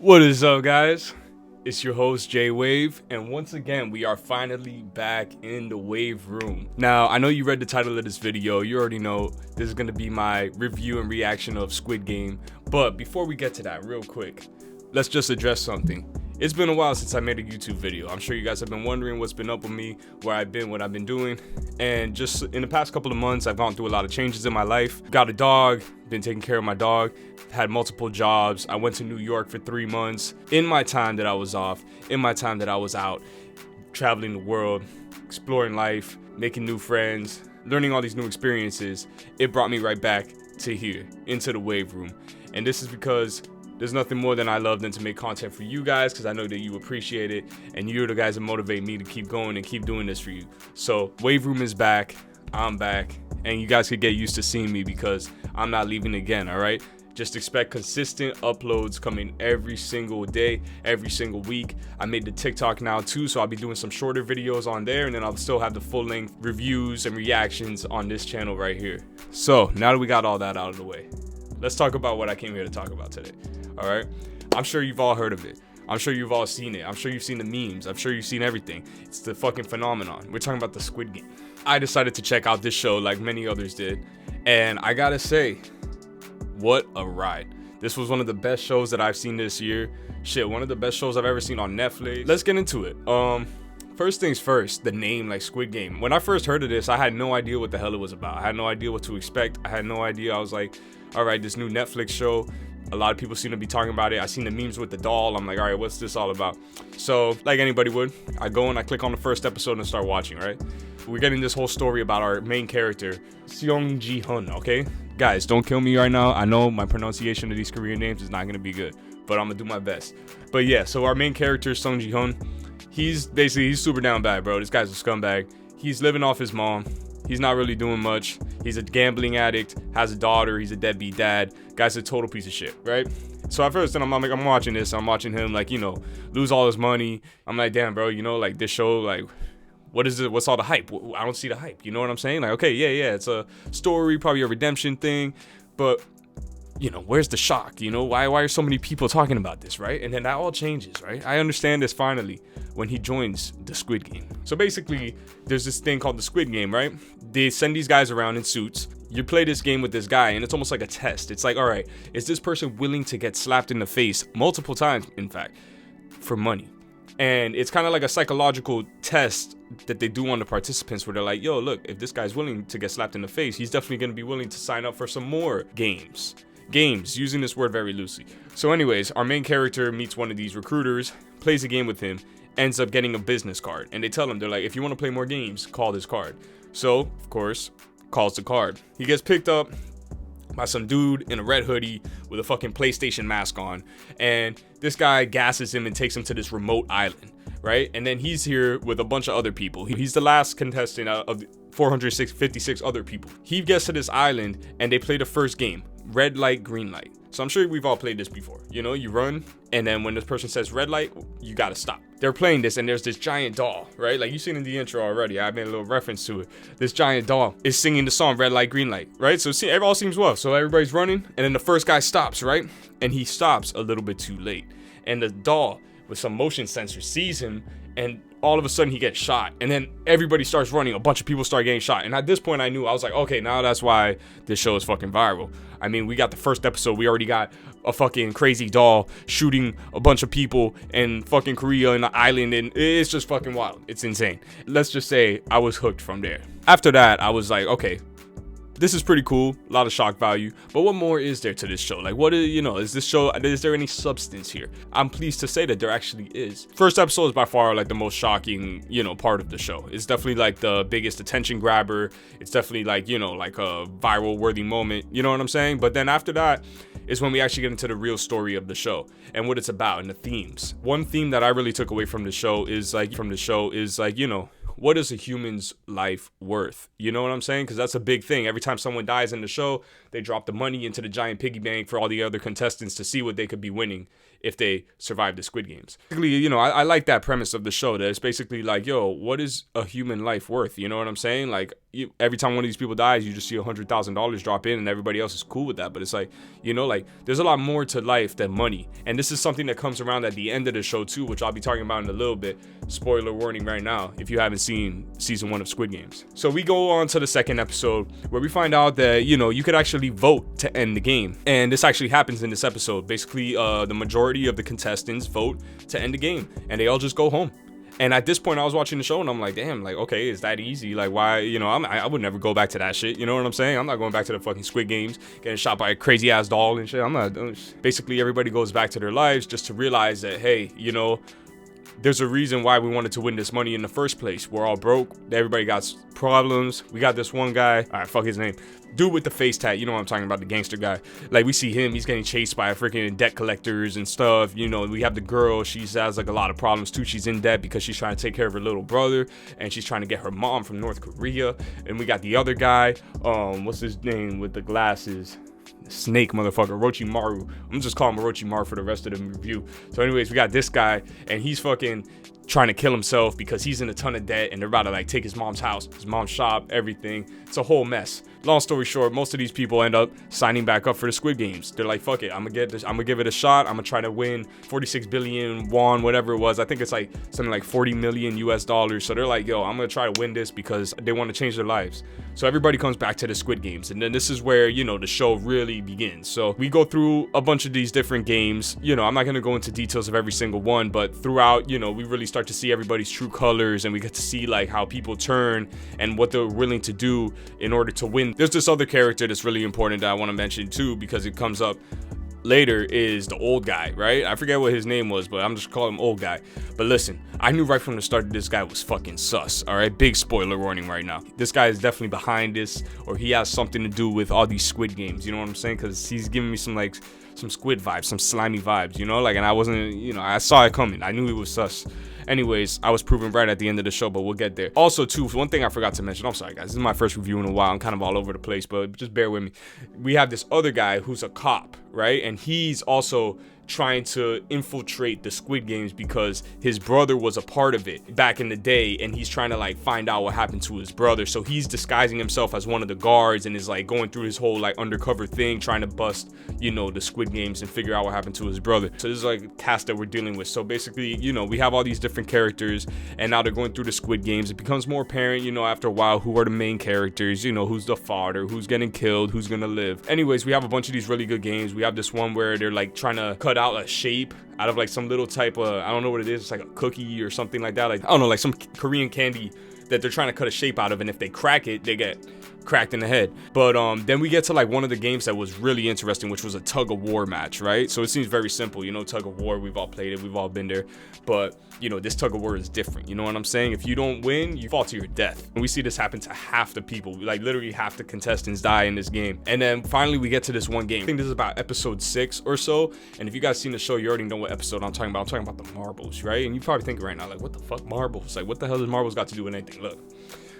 What is up, guys? It's your host J Wave, and once again we are finally back in the Wave Room. Now, I know you read the title of this video. You already know this is going to be my review and reaction of Squid Game. But before we get to that, real quick, let's just address something. It's been a while since I made a YouTube video. I'm sure you guys have been wondering what's been up with me, where I've been, what I've been doing. And just in the past couple of months, I've gone through a lot of changes in my life. Got a dog, been taking care of my dog, had multiple jobs. I went to New York for 3 months. In my time that I was off, in my time that I was out, traveling the world, exploring life, making new friends, learning all these new experiences, it brought me right back to here, into the Wave Room. And this is because there's nothing more than I love than to make content for you guys, because I know that you appreciate it and you're the guys that motivate me to keep going and keep doing this for you. So Wave Room is back, I'm back, and you guys could get used to seeing me because I'm not leaving again, all right? Just expect consistent uploads coming every single day, every single week. I made the TikTok now too, so I'll be doing some shorter videos on there, and then I'll still have the full-length reviews and reactions on this channel right here. So now that we got all that out of the way, let's talk about what I came here to talk about today. All right, I'm sure you've all heard of it. I'm sure you've all seen it. I'm sure you've seen the memes. I'm sure you've seen everything. It's the fucking phenomenon. We're talking about the Squid Game. I decided to check out this show like many others did, and I gotta say, what a ride. This was one of the best shows that I've seen this year. Shit, one of the best shows I've ever seen on Netflix. Let's get into it. First things first, the name, like Squid Game. When I first heard of this, I had no idea what the hell it was about. I had no idea what to expect. I had no idea. I was like, all right, this new Netflix show. A lot of people seem to be talking about it. I seen the memes with the doll. I'm like, all right, what's this all about? So, like anybody would, I go and I click on the first episode and start watching, right? We're getting this whole story about our main character, Seong Ji-hun, okay? Guys, don't kill me right now. I know my pronunciation of these Korean names is not gonna be good, but I'm gonna do my best. But yeah, so our main character, Seong Ji-hun, he's super down bad, bro. This guy's a scumbag. He's living off his mom. He's not really doing much. He's a gambling addict, has a daughter, he's a deadbeat dad. Guy's a total piece of shit, right? So at first, then I'm watching this, I'm watching him, like, you know, lose all his money. I'm like, damn, bro, you know, like, this show, like, what is it? What's all the hype? I don't see the hype. You know what I'm saying? Like, okay, yeah, it's a story, probably a redemption thing, but, you know, where's the shock? You know, why are so many people talking about this, right? And then that all changes, right? I understand this finally when he joins the Squid Game. So basically, there's this thing called the Squid Game, right? They send these guys around in suits. You play this game with this guy, and it's almost like a test. It's like, all right, is this person willing to get slapped in the face multiple times, in fact, for money? And it's kind of like a psychological test that they do on the participants, where they're like, yo, look, if this guy's willing to get slapped in the face, he's definitely going to be willing to sign up for some more games, using this word very loosely. So anyways, our main character meets one of these recruiters, plays a game with him, ends up getting a business card, and they tell him, they're like, if you want to play more games, call this card. So of course, calls the card. He gets picked up by some dude in a red hoodie with a fucking PlayStation mask on, and this guy gasses him and takes him to this remote island, right? And then he's here with a bunch of other people. He's the last contestant out of 456 other people. He gets to this island and they play the first game, red light, green light. So I'm sure we've all played this before. You know, you run, and then when this person says red light, you gotta stop. They're playing this, and there's this giant doll, right? Like, you've seen in the intro already. I made a little reference to it. This giant doll is singing the song red light, green light, right? So it all seems well. So everybody's running, and then the first guy stops, right? And he stops a little bit too late. And the doll, with some motion sensor, sees him, and all of a sudden he gets shot, and then everybody starts running. A bunch of people start getting shot, and at this point I knew, I was like, okay, now that's why this show is fucking viral. I mean, we got the first episode, we already got a fucking crazy doll shooting a bunch of people in fucking Korea in the island, and it's just fucking wild. It's insane. Let's just say I was hooked from there. After that, I was like, okay, this is pretty cool, a lot of shock value, but what more is there to this show? Like, what is, you know, is there any substance here? I'm pleased to say that there actually is. First episode is by far like the most shocking, you know, part of the show. It's definitely like the biggest attention grabber. It's definitely like, you know, like a viral worthy moment, you know what I'm saying? But then after that is when we actually get into the real story of the show and what it's about and the themes. One theme that I really took away from the show is like, you know, what is a human's life worth? You know what I'm saying? Because that's a big thing. Every time someone dies in the show, they drop the money into the giant piggy bank for all the other contestants to see what they could be winning if they survive the Squid Games. Basically, you know, I like that premise of the show, that it's basically like, yo, what is a human life worth? You know what I'm saying? Like, every time one of these people dies, you just see $100,000 drop in and everybody else is cool with that. But it's like, you know, like, there's a lot more to life than money. And this is something that comes around at the end of the show too, which I'll be talking about in a little bit. Spoiler warning right now if you haven't seen season 1 of Squid Games. So we go on to the second episode where we find out that, you know, you could actually vote to end the game. And this actually happens in this episode. Basically, the majority of the contestants vote to end the game and they all just go home. And at this point, I was watching the show and I'm like, damn, like, okay, is that easy? Like, why, you know, I would never go back to that shit. You know what I'm saying? I'm not going back to the fucking Squid Games, getting shot by a crazy ass doll and shit. I'm not. Basically, everybody goes back to their lives just to realize that, hey, you know, there's a reason why we wanted to win this money in the first place. We're all broke. Everybody got problems. We got this one guy. All right, fuck his name. Dude with the face tat. You know what I'm talking about, the gangster guy. Like, we see him. He's getting chased by freaking debt collectors and stuff. You know, we have the girl. She has like a lot of problems too. She's in debt because she's trying to take care of her little brother. And she's trying to get her mom from North Korea. And we got the other guy. What's his name with the glasses? Snake motherfucker, Orochimaru. I'm just calling him Orochimaru for the rest of the review. So anyways, we got this guy and he's fucking trying to kill himself because he's in a ton of debt and they're about to like take his mom's house, his mom's shop, everything. It's a whole mess. Long story short, most of these people end up signing back up for the Squid Games. They're like, fuck it, I'm gonna give it a shot. I'm gonna try to win 46 billion won, whatever it was. I think it's like something like 40 million US dollars. So they're like, yo, I'm gonna try to win this because they want to change their lives. So everybody comes back to the Squid Games. And then this is where, you know, the show really begins. So we go through a bunch of these different games. You know, I'm not gonna go into details of every single one, but throughout, you know, we really start to see everybody's true colors and we get to see like how people turn and what they're willing to do in order to win. There's this other character that's really important that I want to mention too because it comes up later, is the old guy, right? I forget what his name was, but I'm just calling him old guy. But listen, I knew right from the start that this guy was fucking sus, all right? Big spoiler warning right now. This guy is definitely behind this, or he has something to do with all these Squid Games, you know what I'm saying? Because he's giving me some like some Squid vibes, some slimy vibes, you know? Like, and I wasn't, you know, I saw it coming. I knew he was sus. Anyways, I was proven right at the end of the show, but we'll get there. Also, too, one thing I forgot to mention. I'm sorry, guys. This is my first review in a while. I'm kind of all over the place, but just bear with me. We have this other guy who's a cop, right? And he's also trying to infiltrate the Squid Games because his brother was a part of it back in the day, and he's trying to like find out what happened to his brother. So he's disguising himself as one of the guards and is like going through his whole like undercover thing, trying to bust, you know, the Squid Games and figure out what happened to his brother. So this is like a cast that we're dealing with. So basically, you know, we have all these different characters and now they're going through the Squid Games. It becomes more apparent, you know, after a while, who are the main characters, you know, who's the father, who's getting killed, who's gonna live. Anyways, we have a bunch of these really good games. We have this one where they're like trying to cut out a shape out of like some little type of, I don't know what it is, it's like a cookie or something like that, like I don't know, like some Korean candy that they're trying to cut a shape out of, and if they crack it, they get cracked in the head. But then we get to like one of the games that was really interesting, which was a tug of war match, right? So it seems very simple, you know, tug of war, we've all played it, we've all been there, but you know, this tug of war is different, you know what I'm saying? If you don't win, you fall to your death. And we see this happen to half the people, like literally half the contestants die in this game. And then finally we get to this one game. I think this is about episode 6 or so, and if you guys seen the show, you already know what episode I'm talking about. I'm talking about the marbles, right? And you probably thinking right now, like, what the fuck, marbles? Like, what the hell does marbles got to do with anything? Look,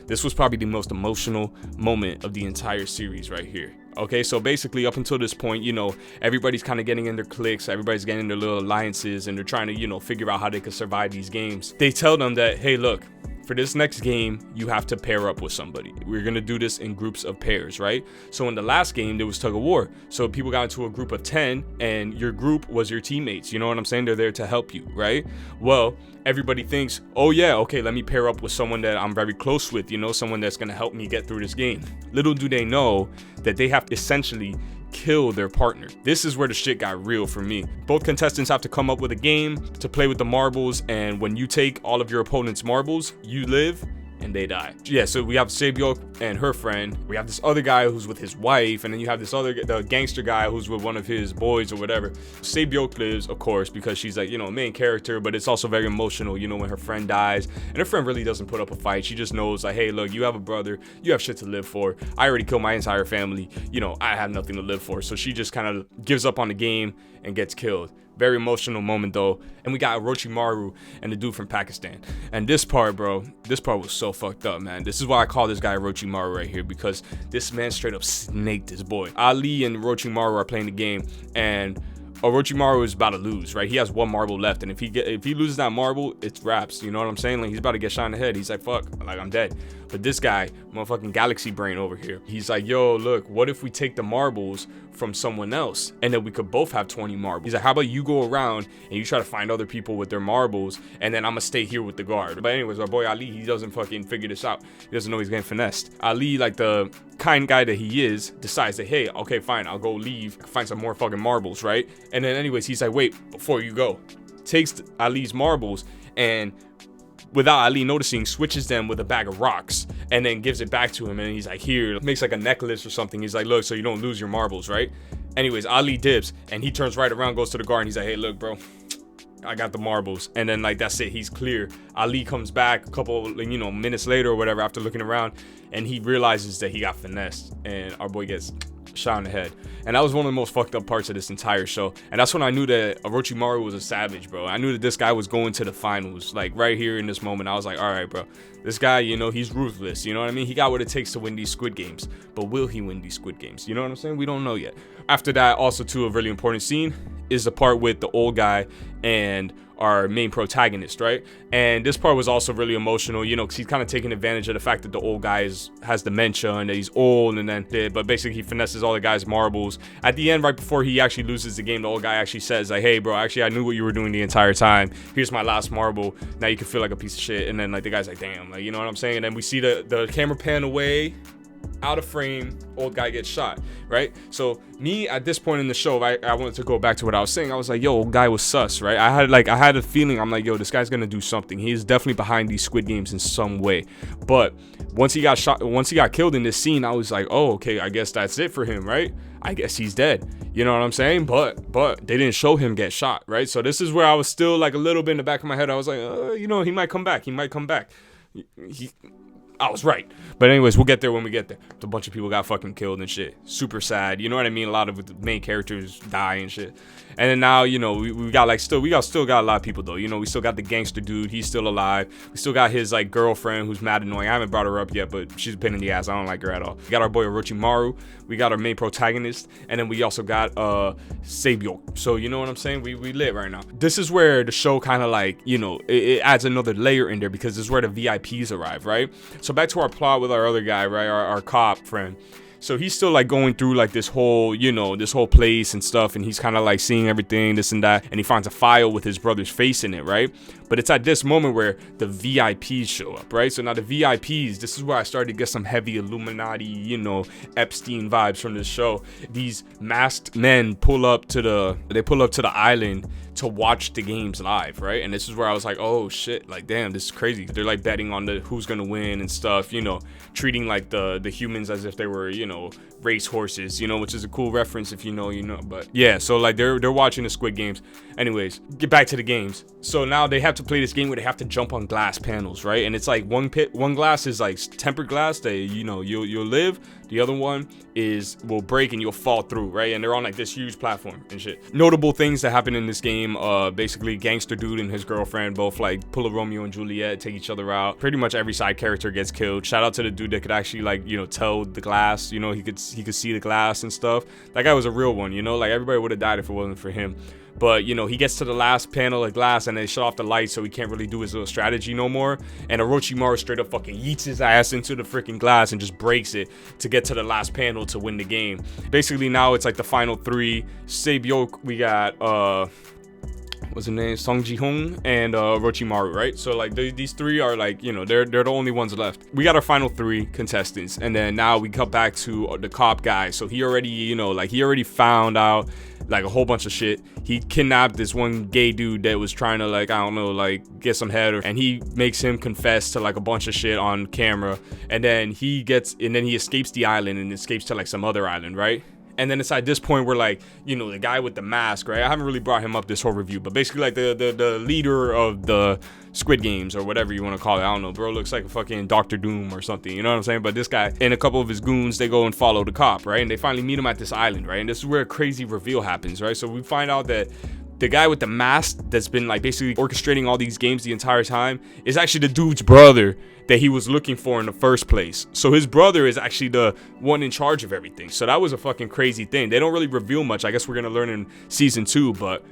this was probably the most emotional moment of the entire series right here. Okay, so basically up until this point, you know, everybody's kind of getting in their cliques, everybody's getting in their little alliances, and they're trying to, you know, figure out how they could survive these games. They tell them that, hey, look, for this next game, you have to pair up with somebody. We're gonna do this in groups of pairs, right? So in the last game, there was tug of war. So people got into a group of 10 and your group was your teammates. You know what I'm saying? They're there to help you, right? Well, everybody thinks, oh yeah, okay, let me pair up with someone that I'm very close with, you know, someone that's gonna help me get through this game. Little do they know that they have to essentially kill their partner. This is where the shit got real for me. Both contestants have to come up with a game to play with the marbles, and when you take all of your opponent's marbles, you live and they die. Yeah, so we have Sebyok and her friend. We have this other guy who's with his wife, and then you have this other, the gangster guy who's with one of his boys or whatever. Sebyok lives, of course, because she's like, you know, main character, but it's also very emotional, you know, when her friend dies, and her friend really doesn't put up a fight. She just knows like, hey, look, you have a brother, you have shit to live for. I already killed my entire family, you know, I have nothing to live for. So she just kind of gives up on the game and gets killed. Very emotional moment though. And we got Orochimaru and the dude from Pakistan. And this part, bro, this part was so fucked up, man. This is why I call this guy Orochimaru right here, because this man straight up snaked his boy. Ali and Orochimaru are playing the game, and Orochimaru is about to lose, right? He has one marble left, and if he loses that marble, it's wraps. You know what I'm saying? Like, he's about to get shot in the head. He's like, fuck, like, I'm dead. But this guy, motherfucking galaxy brain over here, he's like, yo, look, what if we take the marbles from someone else, and then we could both have 20 marbles? He's like, how about you go around and you try to find other people with their marbles, and then I'm gonna stay here with the guard. But anyways, our boy Ali, he doesn't fucking figure this out. He doesn't know he's getting finessed. Ali, like the kind guy that he is, decides that, hey, okay, fine, I'll go leave, find some more fucking marbles, right? And then anyways, he's like, wait, before you go, takes Ali's marbles and, without Ali noticing, switches them with a bag of rocks and then gives it back to him, and he's like, here, makes like a necklace or something. He's like, look, so you don't lose your marbles, right? Anyways, Ali dips and he turns right around, goes to the guard, and he's like, hey, look, bro, I got the marbles. And then, like, that's it, he's clear. Ali comes back a couple, you know, minutes later or whatever, after looking around, and he realizes that he got finessed, and our boy gets shot in the head. And that was one of the most fucked up parts of this entire show. And that's when I knew that Orochimaru was a savage, bro. I knew that this guy was going to the finals. Like, right here in this moment, I was like, all right, bro, this guy, you know, he's ruthless. You know what I mean? He got what it takes to win these Squid Games. But will he win these Squid Games? You know what I'm saying? We don't know yet. After that, also too, a really important scene is the part with the old guy and our main protagonist, right? And this part was also really emotional, you know, because he's kind of taking advantage of the fact that the old guy has dementia and that he's old, and then but basically he finesses all the guy's marbles. At the end, right before he actually loses the game, the old guy actually says like, hey bro, actually I knew what you were doing the entire time. Here's my last marble. Now you can feel like a piece of shit. And then like the guy's like, damn, like, you know what I'm saying? And then we see the camera pan away, out of frame, old guy gets shot, right? So me at this point in the show, I wanted to go back to what I was saying. I was like, yo, old guy was sus, right? I had a feeling, I'm like, yo, this guy's gonna do something. He is definitely behind these Squid Games in some way. But once he got shot, once he got killed in this scene, I was like, oh, okay, I guess that's it for him, right? I guess he's dead. You know what I'm saying? But they didn't show him get shot, right? So this is where I was still like a little bit in the back of my head. I was like, you know, he might come back. He might come back. I was right. But anyways, we'll get there when we get there. A bunch of people got fucking killed and shit. Super sad. You know what I mean? A lot of the main characters die and shit. And then now, you know, we got like still got a lot of people though. You know, we still got the gangster dude. He's still alive. We still got his like girlfriend who's mad annoying. I haven't brought her up yet, but she's a pain in the ass. I don't like her at all. We got our boy Orochimaru. We got our main protagonist. And then we also got Sabyok. So you know what I'm saying? We lit right now. This is where the show kind of like, you know, it adds another layer in there, because this is where the VIPs arrive, right? So back to our plot with our other guy, right? Our cop friend. So he's still like going through like this whole, you know, this whole place and stuff, and he's kind of like seeing everything, this and that, and he finds a file with his brother's face in it, right? But it's at this moment where the VIPs show up, right? So now the VIPs, this is where I started to get some heavy Illuminati, you know, Epstein vibes from this show. These masked men pull up to the island to watch the games live, right? And this is where I was like, oh shit, like damn, this is crazy. They're like betting on the who's gonna win and stuff, you know, treating like the humans as if they were, you know, race horses, you know, which is a cool reference. If you know, you know. But yeah, so like they're watching the Squid Games. Anyways, get back to the games. So now they have to play this game where they have to jump on glass panels, right? And it's like one glass is like tempered glass that, you know, you'll live. The other one will break and you'll fall through, right? And they're on like this huge platform and shit. Notable things that happen in this game, basically gangster dude and his girlfriend both like pull a Romeo and Juliet, take each other out. Pretty much every side character gets killed. Shout out to the dude that could actually like, you know, tell the glass, you know, he could see the glass and stuff. That guy was a real one, you know, like everybody would have died if it wasn't for him. But, you know, he gets to the last panel of glass and they shut off the lights, so he can't really do his little strategy no more. And Orochimaru straight up fucking yeets his ass into the freaking glass and just breaks it to get to the last panel to win the game. Basically, now it's like the final three. Sabyok, we got, what's his name? Song Ji-hoon and Orochimaru, right? So like these three are like, you know, they're the only ones left. We got our final three contestants, and then now we come back to the cop guy. So he already, you know, like he already found out like a whole bunch of shit. He kidnapped this one gay dude that was trying to like, I don't know, like get some head, and he makes him confess to like a bunch of shit on camera. And then he escapes the island and escapes to like some other island, right? And then it's at this point where like, you know, the guy with the mask, right? I haven't really brought him up this whole review, but basically like the leader of the Squid Games or whatever you want to call it. I don't know, bro. Looks like a fucking Dr. Doom or something. You know what I'm saying? But this guy and a couple of his goons, they go and follow the cop, right? And they finally meet him at this island, right? And this is where a crazy reveal happens, right? So we find out that the guy with the mask that's been like basically orchestrating all these games the entire time is actually the dude's brother that he was looking for in the first place. So his brother is actually the one in charge of everything. So that was a fucking crazy thing. They don't really reveal much. I guess we're gonna learn in season 2, but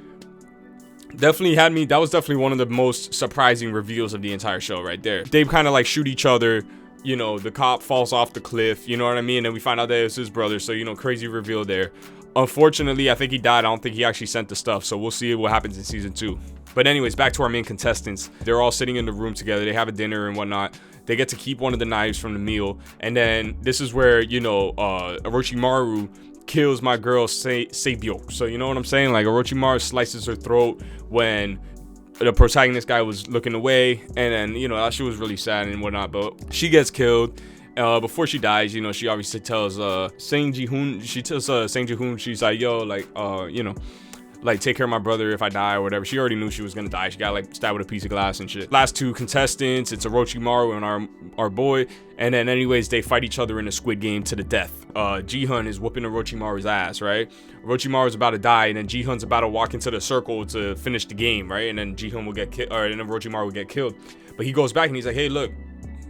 definitely had me. That was definitely one of the most surprising reveals of the entire show right there. They kind of like shoot each other. You know, the cop falls off the cliff, you know what I mean? And we find out that it's his brother. So, you know, crazy reveal there. Unfortunately, I think he died. I don't think he actually sent the stuff. So we'll see what happens in season 2. But anyways, back to our main contestants. They're all sitting in the room together. They have a dinner and whatnot. They get to keep one of the knives from the meal. And then this is where, you know, Orochimaru kills my girl Seibyo. So you know what I'm saying? Like Orochimaru slices her throat when the protagonist guy was looking away, and then, you know, that shit was really sad and whatnot, but she gets killed. Before she dies, you know, she obviously tells Sang Ji-hoon, she's like, yo, like, you know, like, take care of my brother if I die or whatever. She already knew she was gonna die. She got like stabbed with a piece of glass and shit. Last 2 contestants, it's Orochimaru and our boy. And then anyways, they fight each other in a Squid Game to the death. Ji-hun is whooping Orochimaru's ass, right? Orochimaru's about to die, and then Ji-hun's about to walk into the circle to finish the game, right? And then Ji-hun will get killed, or then Orochimaru will get killed. But he goes back and he's like, hey, look,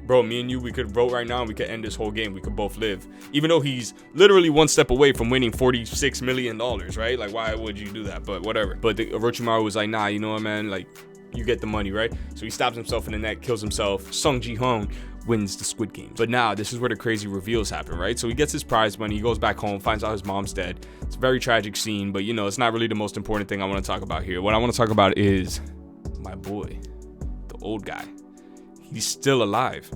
bro, me and you, we could vote right now and we could end this whole game. We could both live. Even though he's literally one step away from winning $46 million, right? Like, why would you do that? But whatever. But Orochimaru was like, nah, you know what, man? Like, you get the money, right? So he stabs himself in the neck, kills himself. Sung Ji-hoon wins the Squid Game. But now, this is where the crazy reveals happen, right? So he gets his prize money. He goes back home, finds out his mom's dead. It's a very tragic scene, but, you know, it's not really the most important thing I want to talk about here. What I want to talk about is my boy, the old guy. He's still alive.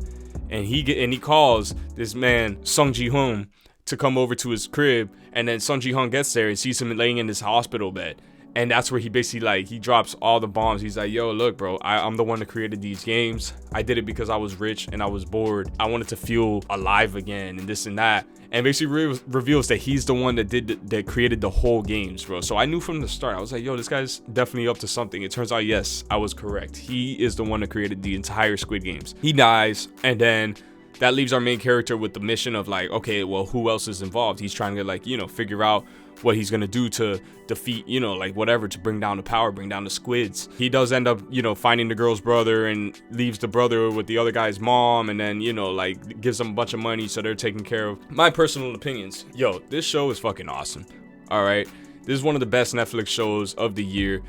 And he calls this man Sung Ji-hoon to come over to his crib, and then Sung Ji-hoon gets there and sees him laying in his hospital bed, and that's where he basically like he drops all the bombs. He's like, yo, look, bro, I'm the one that created these games. I did it because I was rich and I was bored. I wanted to feel alive again and this and that, and basically reveals that he's the one that created the whole games, bro. So I knew from the start. I was like, yo, this guy's definitely up to something. It turns out, yes, I was correct. He is the one that created the entire Squid Games. He dies, and then that leaves our main character with the mission of like, okay, well, who else is involved? He's trying to like, you know, figure out what he's gonna do to defeat, you know, like whatever, to bring down the power, bring down the squids. He does end up, you know, finding the girl's brother and leaves the brother with the other guy's mom, and then, you know, like gives them a bunch of money so they're taken care of. My personal opinions, yo, this show is fucking awesome. All right, this is one of the best Netflix shows of the year.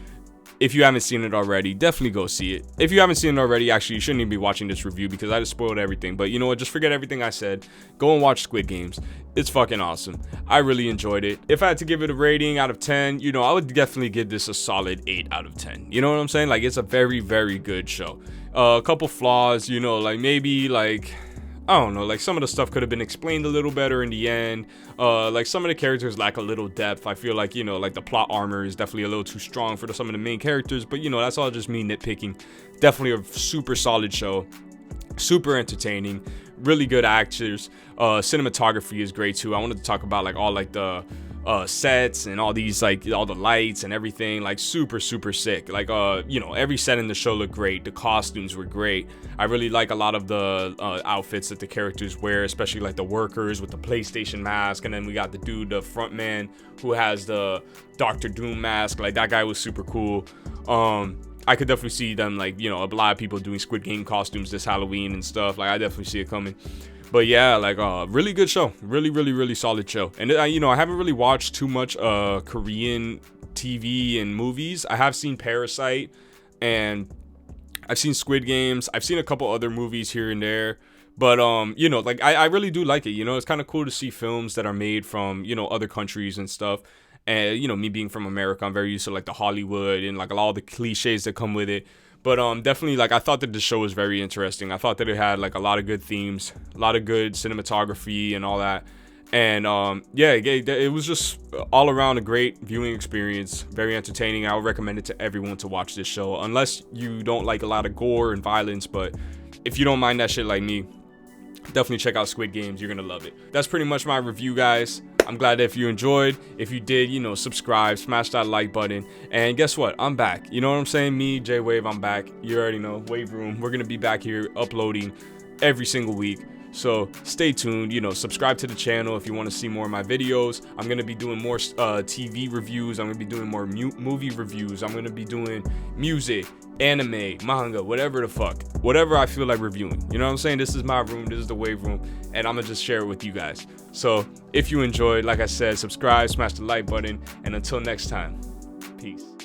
If you haven't seen it already, definitely go see it. If you haven't seen it already, actually, you shouldn't even be watching this review because I just spoiled everything. But you know what? Just forget everything I said. Go and watch Squid Games. It's fucking awesome. I really enjoyed it. If I had to give it a rating out of 10, you know, I would definitely give this a solid 8 out of 10. You know what I'm saying? Like, it's a very, very good show. A couple flaws, you know, like maybe like, I don't know, like some of the stuff could have been explained a little better in the end. Like some of the characters lack a little depth. I feel like, you know, like the plot armor is definitely a little too strong for some of the main characters, but you know, that's all just me nitpicking. Definitely a super solid show, super entertaining, really good actors. Cinematography is great too. I wanted to talk about like all like the sets and all these, like all the lights and everything, like super sick. Like you know, every set in the show looked great. The costumes were great. I really like a lot of the outfits that the characters wear, especially like the workers with the PlayStation mask, and then we got the dude, the front man, who has the Dr. Doom mask. Like that guy was super cool. I could definitely see them, like, you know, a lot of people doing Squid Game costumes this Halloween and stuff. Like I definitely see it coming. But yeah, like really good show, really solid show. And you know, I haven't really watched too much Korean TV and movies. I have seen Parasite, and I've seen Squid Games. I've seen a couple other movies here and there. But you know, like I really do like it. You know, it's kind of cool to see films that are made from, you know, other countries and stuff. And you know, me being from America, I'm very used to like the Hollywood and like all the cliches that come with it. But definitely, like, I thought that the show was very interesting. I thought that it had like a lot of good themes, a lot of good cinematography and all that. And yeah, it was just all around a great viewing experience, very entertaining. I would recommend it to everyone to watch this show, unless you don't like a lot of gore and violence. But if you don't mind that shit like me, definitely check out Squid Games. You're gonna love it. That's pretty much my review, guys. I'm glad that if you enjoyed. If you did, you know, subscribe, smash that like button. And guess what? I'm back. You know what I'm saying? Me, J-Wave, I'm back. You already know. Wave Room. We're going to be back here uploading every single week. So stay tuned, you know, subscribe to the channel if you want to see more of my videos. I'm going to be doing more TV reviews. I'm going to be doing more movie reviews. I'm going to be doing music, anime, manga, whatever the fuck, whatever I feel like reviewing. You know what I'm saying? This is my room. This is the Wave Room, and I'm going to just share it with you guys. So if you enjoyed, like I said, subscribe, smash the like button, and until next time, peace.